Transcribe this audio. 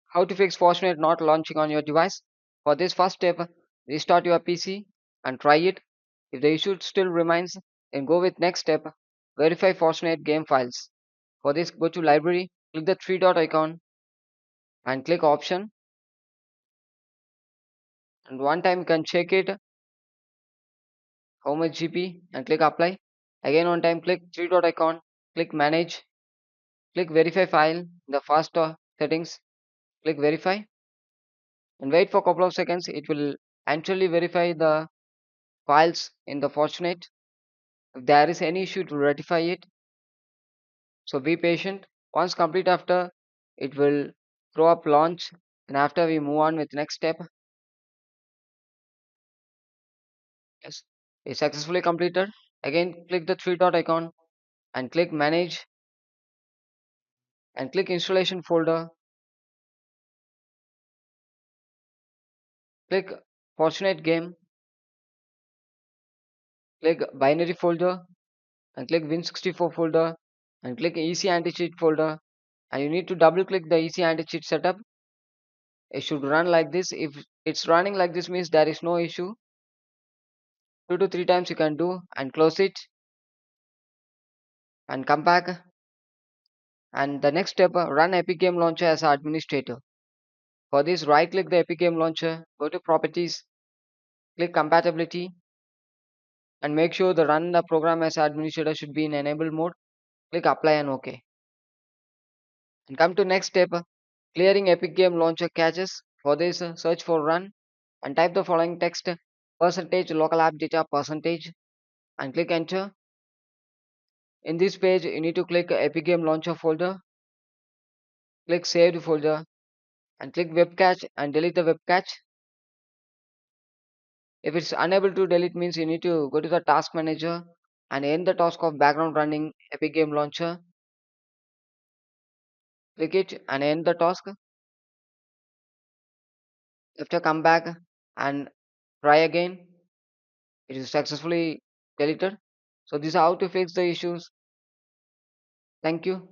How to fix Fortnite not launching on your device? For this first step, restart your PC and try it. If the issue still remains, then go with next step, verify Fortnite game files. For this, go to library, click the three dot icon and click option, and one time you can check it how much GB and click apply. Again one time click three dot icon, click manage, click verify file in the fast settings, click verify and wait for a couple of seconds. It will actually verify the files in the Fortnite. If there is any issue to rectify it, so be patient. Once complete after, it will throw up launch, and after we move on with next step. Yes, it's successfully completed. Again click the three dot icon and click manage and click installation folder, click Fortnite game, click binary folder and click Win64 folder and click EC anti-cheat folder, and you need to double click the EC anti-cheat setup. It should run like this. If it's running like this means there is no issue. Two to three times you can do and close it and come back. And the next step, run Epic Game Launcher as administrator. For this, right click the Epic Game Launcher, go to properties, click compatibility, and make sure the run the program as administrator should be in enable mode. Click apply and OK. And come to next step, clearing Epic Game Launcher caches. For this, search for run and type the following text, percentage local app data percentage, and click enter. In this page, you need to click Epic Game Launcher folder, click saved folder, and click web cache and delete the web cache. If it's unable to delete means you need to go to the task manager and end the task of background running Epic Game Launcher. Click it and end the task. After come back and try again, it is successfully deleted. So this is how to fix the issues. Thank you.